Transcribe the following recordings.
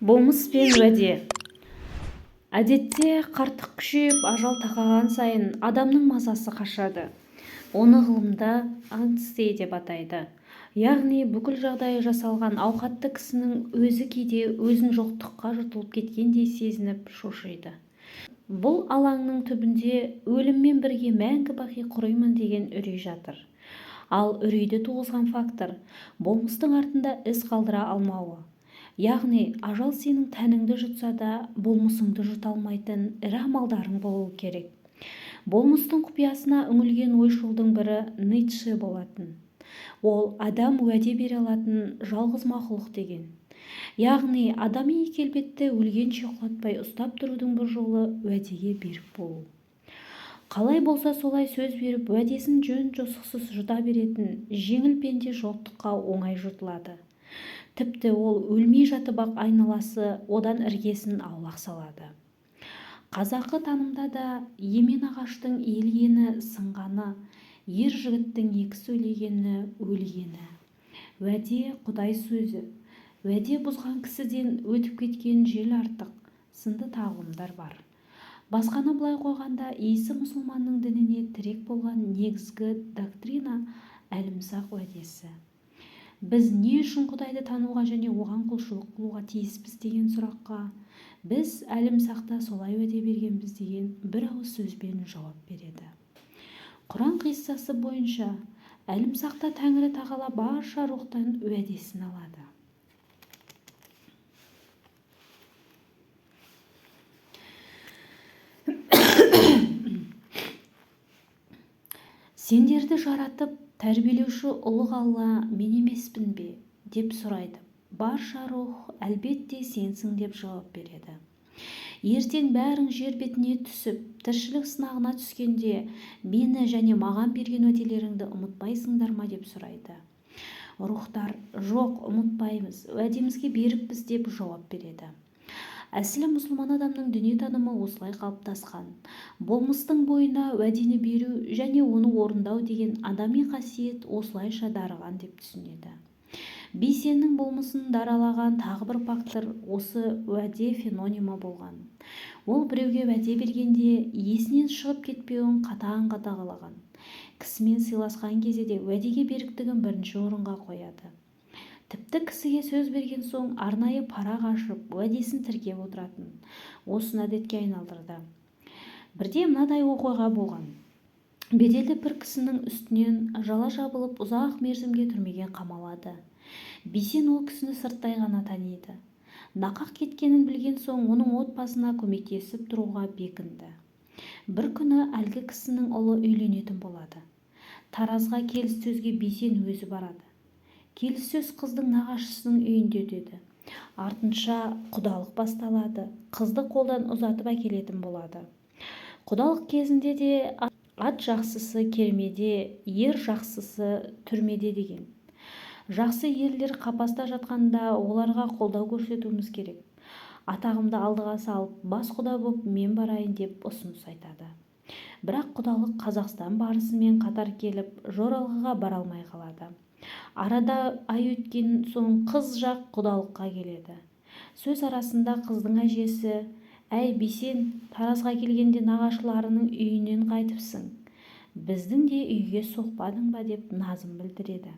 Болмыс пен уәде. Әдетте қарттық күшейіп, ажал тақаған сайын адамның мазасы қашады. Оны ғылымда аңстей деп атайды. Яғни бүкіл жағдайы жасалған ауқатты кісінің өзі кейде өзін жоқтыққа жұтылып кеткендей сезініп шошиды. Бұл алаңның түбінде өліммен бірге мәңгі бақи құримын деген үрей жатыр. Ал үрейді туғызған фактор болмыстың артында із қалдыра алмауы. Яғни ажал сенің тәніңді жұтса да болмысыңды жұта алмайтын ірі амалдарың болуы керек. Болмыстың құпиясына үңілген ойшылдың бірі Ницше болатын. Ол адам уәде бере алатын жалғыз мақұлық деген. Яғни адами келбетті өлгенше құлатпай ұстап тұрудың бір жолы уәдеге берік болу. Қалай болса солай сөз беріп уәдесін жөн-жосықсыз жұта беретін жеңіл пенде жоқтыққа оңай жұтылады. Тіпті ол өлмей жатып-ақ айналасы одан іргесін аулақ салады. Қазақы танымда да емен ағаштың иілгені сынғаны, ер жігіттің екі сөйлегені өлгені. Уәде Құдай сөзі, уәде бұзған кісіден өтіп кеткен жел артық, сынды тағылымдар бар. Басқаны былай қойғанда, иісі мұсылманның дініне тірек болған негізгі доктрина әлімсақ уәдесі. Біз не үшін Құдайды тануға және оған құлшылық қылуға тиіспіз деген сұраққа біз әлімсақта солай уәде бергенбіз деген бір ауыз сөзбен жауап береді. Құран қиссасы бойынша әлімсақта Тәңірі Тағала барша рухтан уәдесін алады. Сендерді жаратып тәрбиелеуші ұлық Алла мен емеспін бе деп сұрайды. Барша рух әлбетте сенсің деп жауап береді. Ертең бәрің жер бетіне түсіп, тіршілік сынағына түскенде мені және маған берген уәделеріңді ұмытпайсыңдар ма деп сұрайды. Рухтар жоқ, ұмытпаймыз, уәдемізге берікпіз деп жауап береді. Әсілі мұсылман адамның дүниетанымы осылай қалыптасқан. Болмыстың бойына уәдені беру және оны орындау деген адами қасиет осылайша дарыған деп түсінеді. Бейсеннің болмысын даралаған тағы бір фактор осы уәде фенонимі болған. Ол біреуге уәде бергенде есінен шығып кетпеуін қатаң қадағалаған. Кісімен сыйласқан кезде де уәдеге беріктігін бірінші орынға қояды. Тіпті кісіге сөз берген соң арнайы парақ ашып, уәдесін тіркеп отыратын. Осын әдетке айналдырды. Бірде мынадай оқиға болған. Беделді бір кісінің үстінен жала жабылып, ұзақ мерзімге түрмеге қамалады. Бейсен ол кісіні сырттай ғана таниды. Нақақ кеткенін білген соң оның отбасына көмектесіп тұруға бекінді. Бір күні әлгі кісінің ұлы үйленетін болады. Таразға келіссөзге Бейсен өзі барады. Келіссөз қыздың нағашысының үйінде өтеді. Артынша құдалық басталады. Қызды қолдан ұзатып әкелетін болады. Құдалық кезінде де ат жақсысы кермеде, ер жақсысы түрмеде деген. Жақсы ерлер қапаста жатқанда оларға қолдау көрсетуіміз керек. Атағымды алдыға салып, бас құда боп мен барайын деп ұсыныс айтады. Бірақ құдалық Қазақстан барысымен қатар келіп, жоралғыға бара алмай қалады. Арада ай өткен соң қыз жақ құдалыққа келеді. Сөз арасында қыздың әжесі: «Әй Бейсен, Таразға келгенде нағашыларының үйінен қайтыпсың. Біздің де үйге соқпадың ба?» деп назым білдіреді.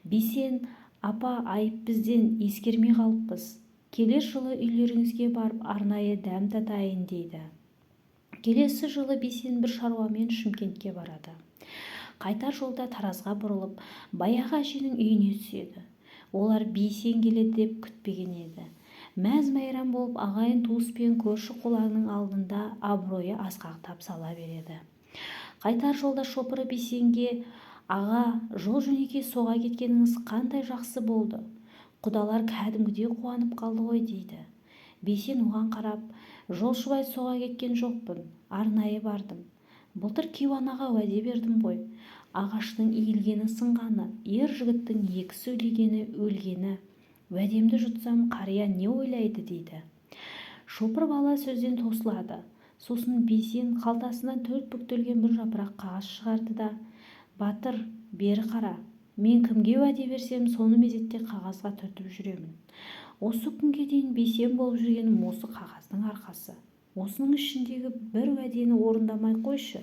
Бейсен: «Апа, айып бізден, ескермей қалыппыз. Келер жылы үйлеріңізге барып арнайы дәм татайын» дейді. Келесі жылы Бейсен бір шаруамен Шымкентке барады. Қайтар жолда Таразға бұрылып, баяғы әженің үйіне түседі. Олар Бейсен келеді деп күтпеген еді. Мәз-майрам болып ағайын туыс пен көрші қолаңның алдында абыройы асқақтап сала береді. Қайтар жолда шопыры Бейсенге: «Аға, жол-жөнекей соға кеткеніңіз қандай жақсы болды. Құдалар кәдімгідей қуанып қалды ғой» дейді. Бейсен оған қарап: «Жолшыбай соға кеткен жоқпын, арнайы бардым. Былтыр кейуанаға уәде бердім ғой. Ағаштың иілгені сынғаны, ер жігіттің екі сөйлегені өлгені. Уәдемді жұтсам қария не ойлайды» дейді. Шопыр бала сөзден тосылады. Сосын Бейсен қалтасынан төрт бүктелген бір жапырақ қағаз шығарды да: «Батыр, бері қара, Мен кімге уәде берсем, соны мезетте қағазға түртіп жүремін. Осы күнге дейін бейсен болып жүргенім осы қағаздың арқасы. Осының ішіндегі бір уәдені орындамай қойшы,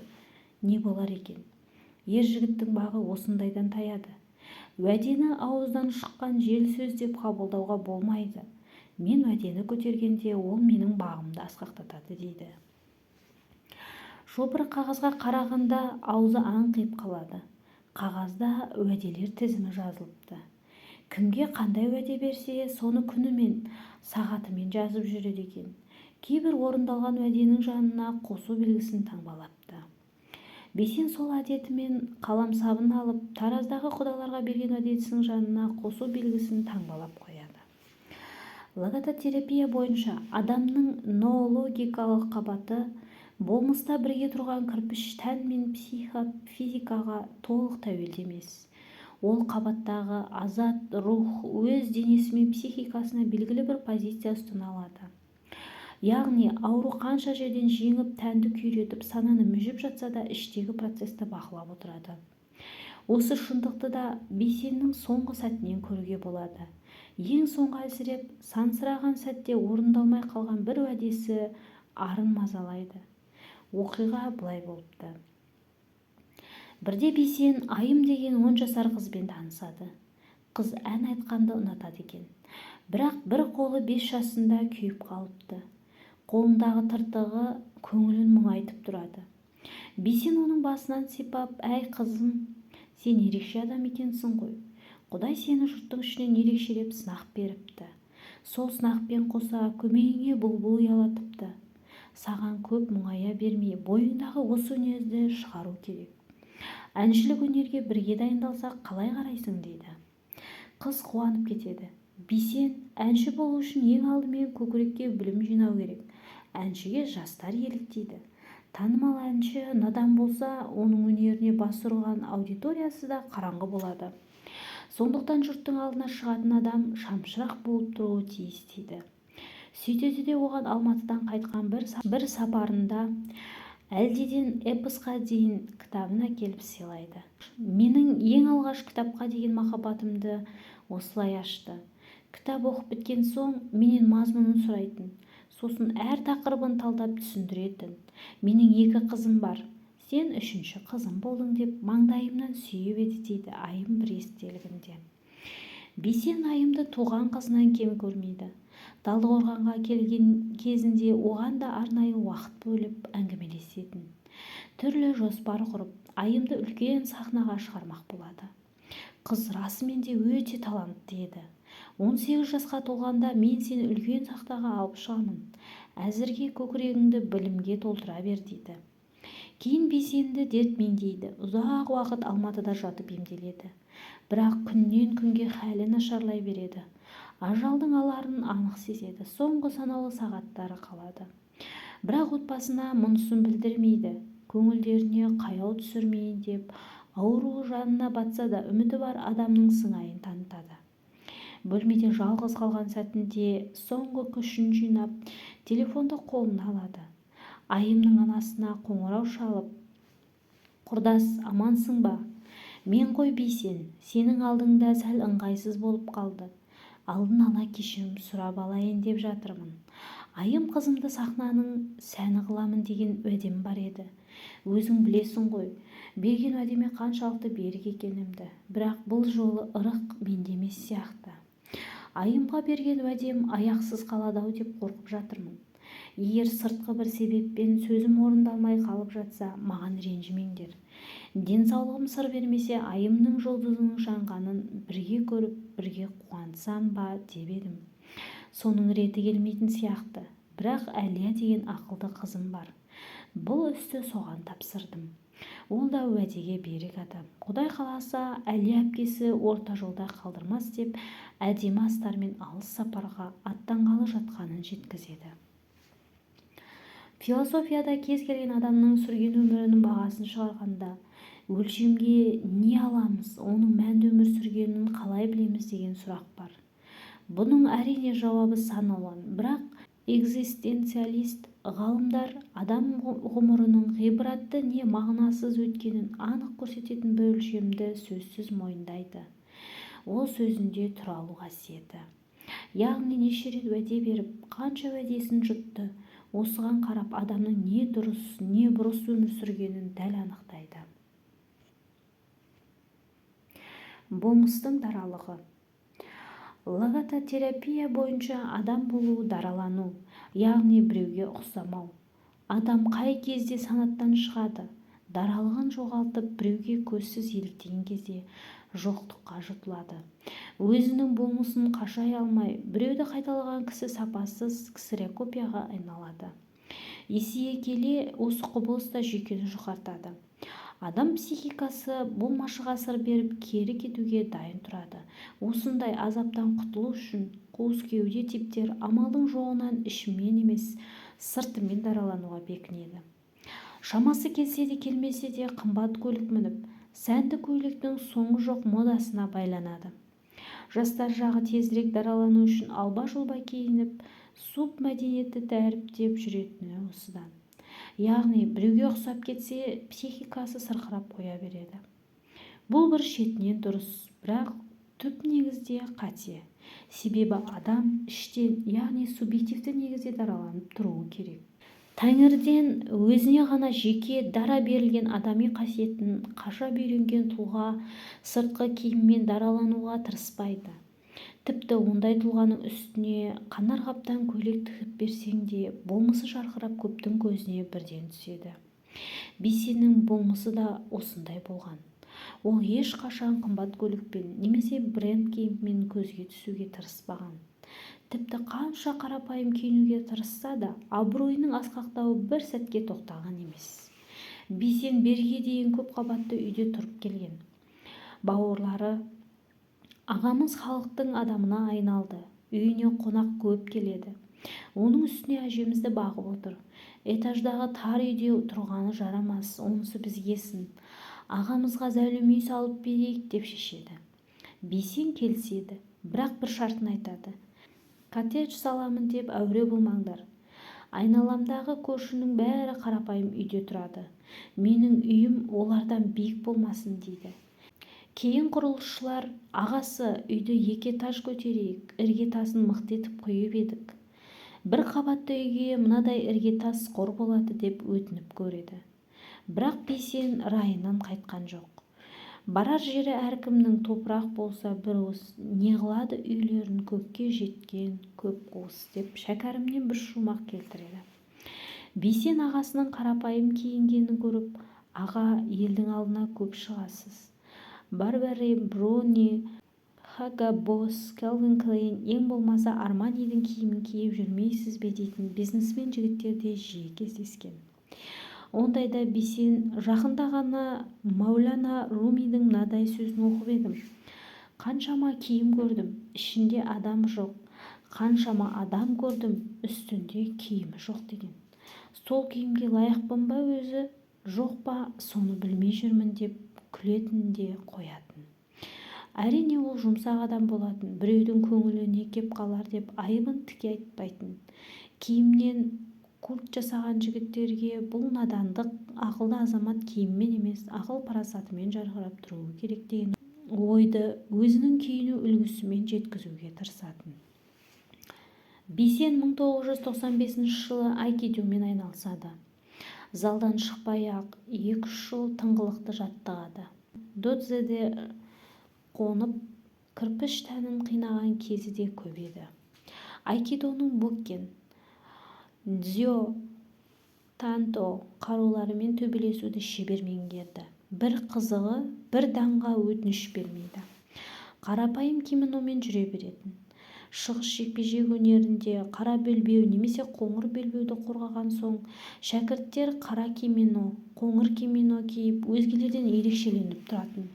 не болар екен? Ер жігіттің бағы осындайдан таяды. Уәдені ауыздан шыққан жел сөз деп қабылдауға болмайды. Мен уәдені көтергенде ол менің бағымды асқақтатады дейді. Шопыр қағазға қарағанда аузы аңқиып қалады. Қағазда уәделер тізімі жазылыпты. Кімге қандай уәде берсе, соны күнімен, сағатымен жазып жүреді екен. Кейбір орындалған уәденің жанына қосу белгісін таңбалапты. Бейсен сол әдетімен қаламсабын алып, тараздағы құдаларға берген уәдесінің жанына қосу белгісін таңбалап қояды. Логототерапия бойынша адамның ноологикалық қабаты болмыста бірге тұрған кірпіш тән мен психофизикаға толық тәуелді емес. Ол қабаттағы азат рух өз денесі мен психикасына белгілі бір позиция ұстана алады. Яғни ауру қанша жерден жеңіп, тәнді күйретіп, сананы мүжіп жатса да іштегі процесті бақылап отырады. Осы шындықты да Бейсеннің соңғы сәтінен көруге болады. Ең соңғы әлсіреп, сансыраған сәтте орындалмай қалған бір уәдесі арын мазалайды. Оқиға былай болыпты. Бірде Бейсен Айым деген 10 жасар қызбен танысады. Қыз ән айтқанды ұнатады екен. Бірақ бір қолы 5 жасында күйіп қалыпты. Қолындағы тыртығы көңілін мұңайтып тұрады. Бейсен оның басынан сипап, «Әй қызым, сен ерекше адам екенсің ғой. Құдай сені жұрттың ішінен ерекшелеп сынақ беріпті. Сол сынақпен қоса көмейіңе бұлбұл ұялатыпты. Саған көп мұңая бермей, бойыңдағы осы өнерді шығару керек. Әншілік өнерге бірге дайындалсақ қалай қарайсың?» дейді. Қыз қуанып кетеді. Бейсен әнші болу үшін ең алдымен көкірекке білім жинау керек. Әншіге жастар еліктейді. Танымал әнші надан болса, оның өнеріне бас ұрған аудиториясы да қараңғы болады. Сондықтан жұрттың алдына шығатын адам шамшырақ болып тұруы тиіс дейді. Сөйтеді де оған Алматыдан қайтқан бір сапарында әлдеден эпосқа дейін кітабын әкеліп сыйлайды. Менің ең алғаш кітапқа деген махаббатымды осылай ашты. Кітап оқып біткен соң менен мазмұнын сұрайтын. Сосын әр тақырыбын талдап түсіндіретін. Менің 2 қызым бар. Сен 3-ші қызым болдың деп маңдайымнан сүйіп еді дейді Айым бір естелігінде. Бейсен Айымды туған қызынан кем көрмейді. Талдықорғанға келген кезінде оған да арнайы уақыт бөліп әңгімелесетін. Түрлі жоспар құрып, Айымды үлкен сахнаға шығармақ болады. Қыз расымен де өте талантты еді. 18 жасқа толғанда мен сені үлкен сахнаға алып шығамын. Әзірге көкірегіңді білімге толтыра бер дейді. Кейін Бейсенді дерт меңдейді. Ұзақ уақыт Алматыда жатып емделеді. Бірақ күннен күнге халі нашарлай береді. Ажалдың аларын анық сезеді. Соңғы санаулы сағаттары қалады. Бірақ отбасына мұнысын білдірмейді. Көңілдеріне қаяу түсірмейін деп, ауруы жанына батса да үміті бар адамның сыңайын танытады. Бөлмеде жалғыз қалған сәтінде соңғы күшін жинап, телефонды қолына алады. Айымның анасына қоңырау шалып, «Құрдас, амансың ба? Мен ғой Бейсен, сенің алдыңда сәл ыңғайсыз болып қалды. Алдын ала кешірім сұрап алайын деп жатырмын. Айым қызымды сахнаның сәні қыламын деген уәдем бар еді. Өзің білесің ғой, берген уәдеме қаншалықты берік екенімді. Бірақ бұл жолы ырық менде емес сияқты. Айымға берген уәдем аяқсыз қалады-ау деп қорқып жатырмын. Егер сыртқы бір себеппен сөзім орындалмай қалып жатса, маған ренжімеңдер. Денсаулығым сыр бермесе, Айымның жұлдызының жанғанын бірге көріп, бірге қуансам ба деп едім. Соның реті келмейтін сияқты. Бірақ Әлия деген ақылды қызым бар. Бұл істі соған тапсырдым. Ол да уәдеге берік адам. Құдай қаласа, Әлия әпкесі орта жолда қалдырмас деп, әдемі астармен алыс сапарға аттанғалы жатқанын жеткізеді. Философияда кез келген адамның сүрген өмірінің бағасын шығарғанда, өлшемге не аламыз, оның мәнді өмір сүргенін қалай білеміз деген сұрақ бар. Бұның әрине жауабы сан алуан, бірақ экзистенциалист ғалымдар адам ғұмырының ғибратты не мағынасыз өткенін анық көрсететін бір өлшемді сөзсіз мойындайды. Ол сөзінде тұра алу қасиеті. Яғни неше рет уәде беріп, қанша уәдесін жұтты, осыған қарап адамның не дұрыс, не бұрыс өмір сүргенін дәл анықтайды. Болмыстың даралығы. Логотерапия бойынша адам болу даралану, яғни біреуге ұқсамау. Адам қай кезде санаттан шығады, даралығын жоғалтып біреуге көзсіз еліктеген кезде жоқтыққа жұтылады. Өзінің болмысын қашай алмай, біреуді қайталаған кісі сапасыз ксерокопияға айналады. Есейе келе осы құбылыс та жүйкені жұқартады. Адам психикасы болмашыға сыр беріп кері кетуге дайын тұрады. Осындай азаптан құтылу үшін қуыс кеуде типтер амалдың жоғынан ішімен емес, сыртымен даралануға бекінеді. Шамасы келсе де келмесе де қымбат көлік мініп, сәнді көйлектің соңы жоқ модасына байланады. Жастар жағы тезірек даралану үшін алба-жұлба киініп, субмәдениетті дәріптеп жүретіні осыдан. Яғни біреуге ұқсап кетсе, психикасы сырқырап қоя береді. Бұл бір шетінен дұрыс, бірақ түп негізде қате. Себебі адам іштен, яғни субъективті негізде дараланып тұруы керек. Тәңірден өзіне ғана жеке дара берілген адами қасиетін қашап үйренген тұлға сыртқы киіммен даралануға тырыспайды. Тіпті ондай тұлғаның үстіне қанарғаптан көйлек тігіп берсең де, болмысы жарқырап көптің көзіне бірден түседі. Бейсеннің болмысы да осындай болған. Ол ешқашан қымбат көлікпен немесе бренд киіммен көзге түсуге тырыспаған. Тіпті қанша қарапайым киінуге тырысса да, абыройының асқақтауы бір сәтке тоқтаған емес. Бейсен берге дейін көп қабатты үйде тұрып келген. Бауырлары, ағамыз халықтың адамына айналды, үйіне қонақ көп келеді. Оның үстіне әжемізді бағып отыр. Этаждағы тар үйде тұрғаны жарамас, онысы бізге сын. Ағамызға зәулім үй салып берейік деп шешеді. Бейсен келіседі, бірақ бір шартын айтады. Коттедж саламын деп әуре болмаңдар. Айналамдағы көршінің бәрі қарапайым үйде тұрады. Менің үйім олардан биік болмасын дейді. Кейін құрылысшылар, ағасы, үйді 2 этаж көтерейік, іргетасын мықты етіп құйып едік. Бір қабатты үйге мынадай іргетас қор болады деп өтініп көреді. Бірақ Бейсен райынан қайтқан жоқ. Барар жері әркімнің топырақ болса бір уыс, не қылады үйлерін көкке жеткен көп қуыс деп шәкәрімнен бір шумақ келтіреді. Бейсен ағасының қарапайым киінгенін көріп, аға, елдің алдына көп шығасыз. Барбери, Брони, Хага Босс, Кэлвин Клейн, ең болмаса Арманидің киімін киіп жүрмейсіз бе дейтін бизнесмен жігіттерде жиі кездескен. Ондайда Бейсен жақында ғана Мәулана Румидің мынадай сөзін оқып едім. Қаншама киім көрдім, ішінде адам жоқ. Қаншама адам көрдім, үстінде киімі жоқ деген. Сол киімге лайықпын ба өзі, жоқ па, соны білмей жүрмін деп күлетін де қоятын. Әрине ол жұмсақ адам болатын, біреудің көңіліне кеп қалар деп айыбын тіке айтпайтын. Киімнен культ жасаған жігіттерге бұл надандық, ақылды азамат киіммен емес, ақыл парасатымен жарқырап тұруы керек деген ойды өзінің киіну үлгісімен жеткізуге тырысатын. Бейсен 1995 жылы айкидомен айналысады. Залдан шықпай-ақ 2-3 жыл тыңғылықты жаттығады. Додзеде қонып, кірпіш тәнін қинаған кезі де көп еді. Айкидоның боккен, дзё, танто қаруларымен төбелесуді шебер меңгерді. Бір қызығы, бір даңға өтініш бермейді. Қарапайым кимономен жүре беретін. Шығыс жекпе-жек өнерінде қара белбеу немесе қоңыр белбеуді қорғаған соң, шәкірттер қара кимоно, қоңыр кимоно киіп өзгелерден ерекшеленіп тұратын.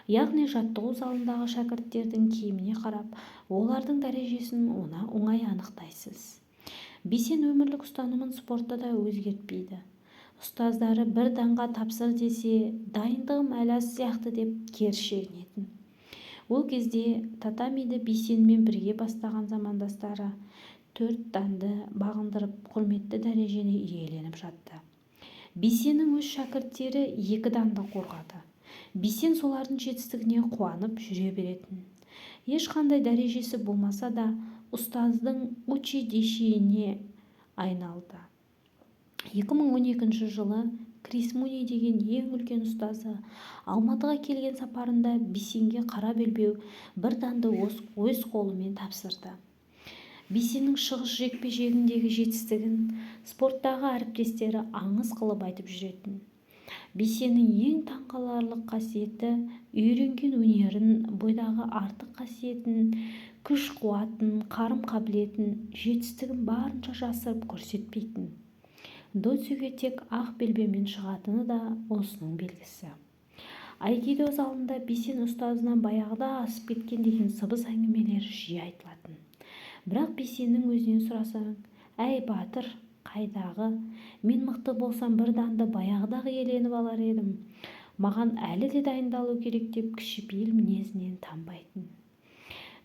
Яғни жаттығу залындағы шәкірттердің киіміне қарап, олардың дәрежесін оңай анықтайсыз. Бейсен өмірлік ұстанымын спортта да өзгертпейді. Ұстаздары бір даңға тапсыр десе, дайындығым әлі аз сияқты деп керіс шегінетін. Ол кезде татамиді Бейсенмен бірге бастаған замандастары 4 данды бағындырып құрметті дәрежені иеленіп жатты. Бисеннің өз шәкірттері 2 данды қорғады. Бисен солардың жетістігіне қуанып жүре беретін. Ешқандай дәрежесі болмаса да ұстаздың училищесіне айналды. 2012 жылы Крис Муни деген ең үлкен ұстазы Алматыға келген сапарында Бисенге қара белбеу 1 данды өз қолымен тапсырды. Бисеннің шығыс жекпе-жегіндегі жетістігін спорттағы әріптестері аңыз қылып айтып жүретін. Бисеннің ең таңқаларлық қасиеті үйренген өнерін, бойдағы артық қасиетін, күш-қуатын, қарым-қабілетін, жетістігін барынша жасырып көрсетпейтін. Доцюге тек ақ белбеумен шығатыны да осының белгісі. Айкидо залында Бисен ұстазынан баяғыда асып кеткен деген сыбыс әңгімелері жиі айтылатын. Бірақ Бисеннің өзінен сұрасаң, әй батыр, қайдағы? Мен мықты болсам 1 данды баяғыдағы иеленіп алар едім. Маған әлі де дайындалу керек деп кішіпейіл мінезінен танбайтын.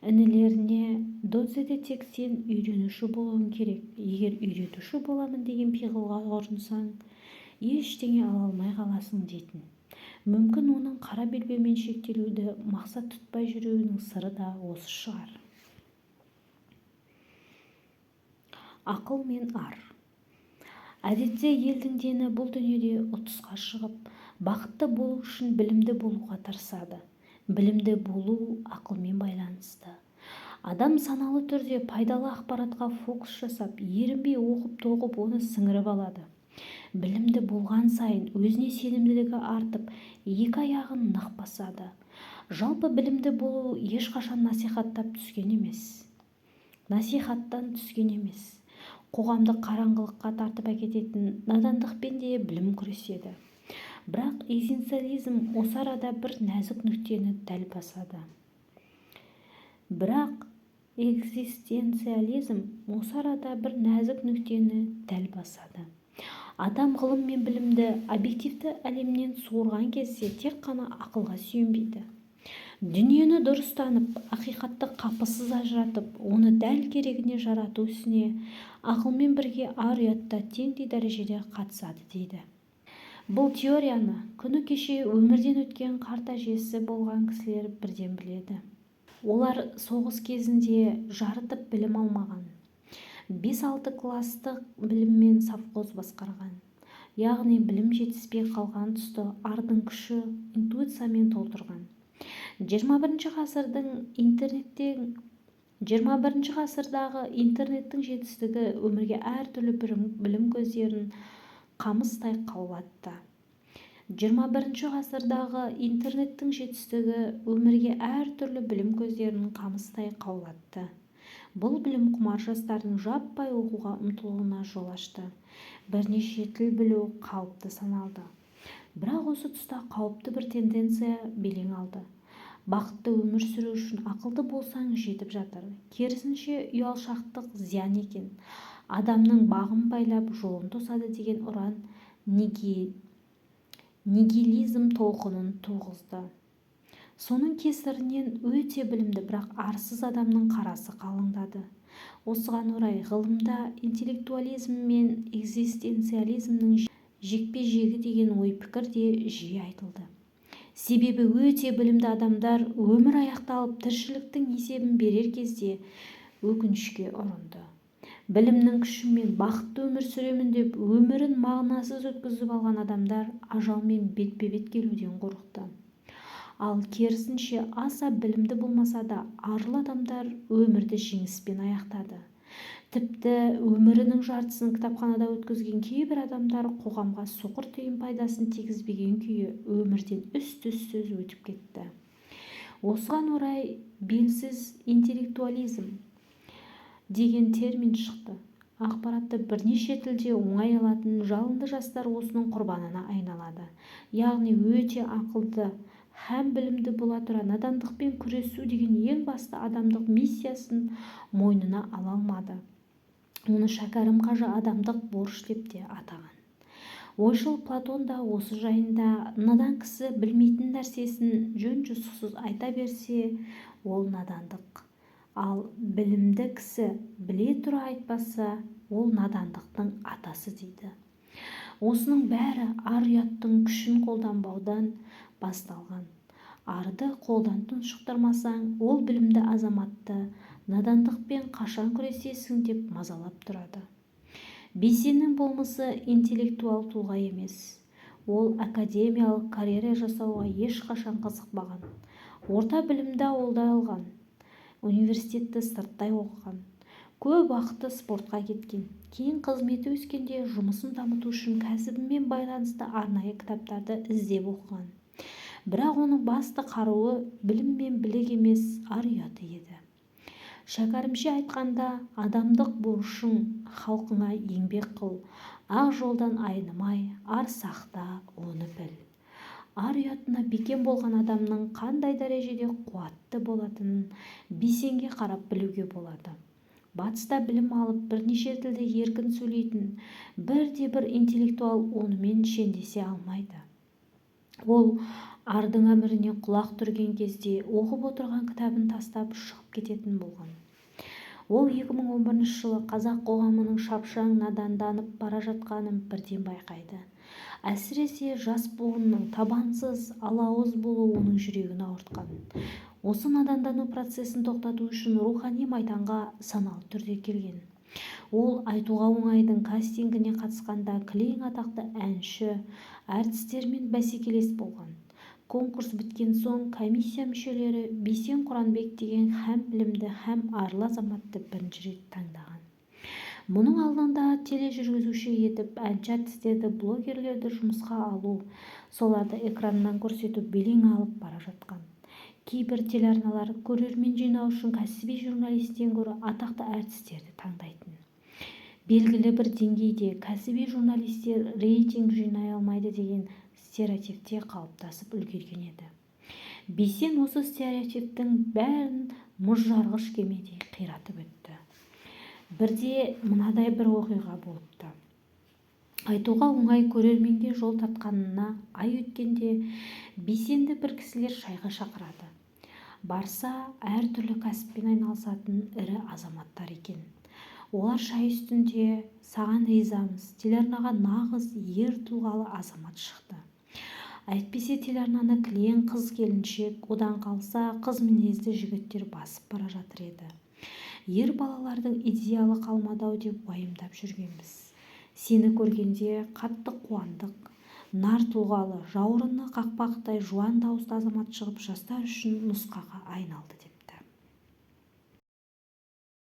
Інілеріне, доцеде тек сен үйренуші болуың керек. Егер үйретуші боламын деген пиғылға ұрынсаң, ештеңе ала алмай қаласың дейтін. Мүмкін оның қара белбеумен шектелуді мақсат тұтпай жүруінің сыры да осы шығар. Ақыл мен ар. Әдетте елдің дені бұл дүниеде ұтысқа шығып, бақытты болу үшін білімді болуға тырысады. Білімді болу ақылмен байланысты. Адам саналы түрде пайдалы ақпаратқа фокус жасап, ерінбей оқып-тоғып оны сіңіріп алады. Білімді болған сайын өзіне сенімділігі артып, 2 аяғын нық басады. Жалпы білімді болу ешқашан насихаттан түскен емес. Қоғамды қараңғылыққа тартып әкететін надандықпен де білім күреседі. Бірақ экзистенциализм осы арада бір нәзік нүктені дәл басады. Адам ғылым мен білімді объективті әлемнен суырған кезде тек қана ақылға сүйенбейді. Дүниені дұрыстанып, ақиқатты қапысыз ажыратып, оны дәл керегіне жарату ісіне ақылмен бірге ар-ұят та теңдей дәрежеде қатысады дейді. Бұл теорияны күні кеше өмірден өткен қарт әжесі болған кісілер бірден біледі. Олар соғыс кезінде жарытып білім алмаған. 5-6 кластық біліммен совхоз басқарған. Яғни білім жетіспей қалған тұсты ардың күші интуициямен толтырған. 21 ғасырдағы интернеттің жетістігі өмірге әртүрлі білім көздерін қамыстай қаулатты. 21 ғасырдағы интернеттің жетістігі өмірге әртүрлі білім көздерін қамыстай қаулатты. Бұл білім құмар жастардың жаппай оқуға ұмтылуына жол ашты. Бірнеше тіл білу қалыпты саналды. Бірақ осы тұста қауіпті бір тенденция белең алды. Бақытты өмір сүру үшін ақылды болсаң жетіп жатыр. Керісінше ұялшақтық зиян екен. Адамның бағын байлап жолын тосады деген ұран нигилизм толқынын туғызды. Соның кесірінен өте білімді, бірақ арсыз адамның қарасы қалыңдады. Осыған орай ғылымда интеллектуализм мен экзистенциализмнің жекпе-жегі деген ой-пікір де жиі айтылды. Себебі өте білімді адамдар өмір аяқталып тіршіліктің есебін берер кезде өкінішке ұрынды. Білімнің күшімен бақытты өмір сүремін деп өмірін мағынасыз өткізіп алған адамдар ажалмен бетпе-бет келуден қорықты. Ал керісінше аса білімді болмаса да арлы адамдар өмірді жеңіспен аяқтады. Тіпті өмірінің жартысын кітапханада өткізген кейбір адамдар қоғамға соқыр тиын пайдасын тигізбеген күйі өмірден үсті-үстіз өтіп кетті. Осыған орай белсіз интеллектуализм деген термин шықты. Ақпаратты бірнеше тілде оңай алатын жалынды жастар осының құрбанына айналады. Яғни өте ақылды һәм білімді бола тұра надандықпен күресу деген ең басты адамдық миссиясын мойнына ала алмады. Оны шәкәрім қажы адамдық борыш деп те атаған. Ойшыл Платон да осы жайында надан кісі білмейтін нәрсесін жөн-жосықсыз айта берсе, ол надандық. ал білімді кісі біле тұра айтпаса, ол надандықтың атасы дейді. Осының бәрі ар-ұяттың күшін қолданбаудан басталған. Арды қолдан тұншықтырмасаң, ол білімді азаматты надандықпен қашан күресесің деп мазалап тұрады. Бейсеннің болмысы интеллектуал тұлға емес. Ол академиялық карьера жасауға ешқашан қызықпаған. Орта білімді ауылда алған, университетті сырттай оқыған. Көп уақыты спортқа кеткен. Кейін қызметі өскенде жұмысын дамыту үшін кәсібімен байланысты арнайы кітаптарды іздеп оқыған. Бірақ оның басты қаруы білім мен білік емес, ар-ұяты еді. Шәкәрімше айтқанда, адамдық борышың халқыңа еңбек қыл, ақ жолдан айнымай, ар сақта, оны біл. Ар-ұятына бекем болған адамның қандай дәрежеде қуатты болатынын Бейсенге қарап білуге болады. Батыста білім алып бірнеше тілде еркін сөйлейтін бірде-бір интеллектуал онымен шендесе алмайды. Ол ардың әміріне құлақ түрген кезде оқып отырған кітабын тастап шығып кететін болған. Ол 2011 жылы қазақ қоғамының шапшаң наданданып бара жатқанын бірден байқайды. Әсіресе жас буынның табансыз, алауыз болуы оның жүрегін ауыртқан. Осы надандану процесін тоқтату үшін рухани майданға саналы түрде келген. Ол Айтуға оңайдың кастингіне қатысқанда кілең атақты әнші, әртістермен бәсекелес болған. Конкурс біткен соң комиссия мүшелері Бейсен Құранбек деген һәм білімді, һәм арлы азаматты бірінші рет таңдаған. Мұның алдында тележүргізуші етіп әнші әртістерді, блогерлерді жұмысқа алу, соларды экраннан көрсету белең алып бара жатқан. Кейбір телеарналар көрермен жинау үшін кәсіби журналистен гөрі атақты әртістерді таңдайтын. Белгілі бір деңгейде кәсіби журналистер рейтинг жинай алмайды деген стереотипте қалыптасып үлгерген еді. Бейсен осы стереотиптің бәрін мұзжарғыш кемедей қиратып өтті. Бірде мынадай бір оқиға болыпты. Айтуға оңай көрерменге жол тартқанына ай өткенде Бейсенді бір кісілер шайға шақырады. Барса, әртүрлі кәсіппен айналысатын ірі азаматтар екен. Олар шай үстінде саған ризамыз, телеарнаға нағыз ер тұлғалы азамат шықты. Әйтпесе телеарнаны кілең қыз келіншек, одан қалса қыз мінезді жігіттер басып бара жатыр еді. Ер балалардың идеалы қалмады-ау деп уайымдап жүргенбіз. Сені көргенде қатты қуандық. Нар тұлғалы, жауырыны қақпақтай жуан дауысты азамат шығып жастар үшін нұсқаға айналды деп.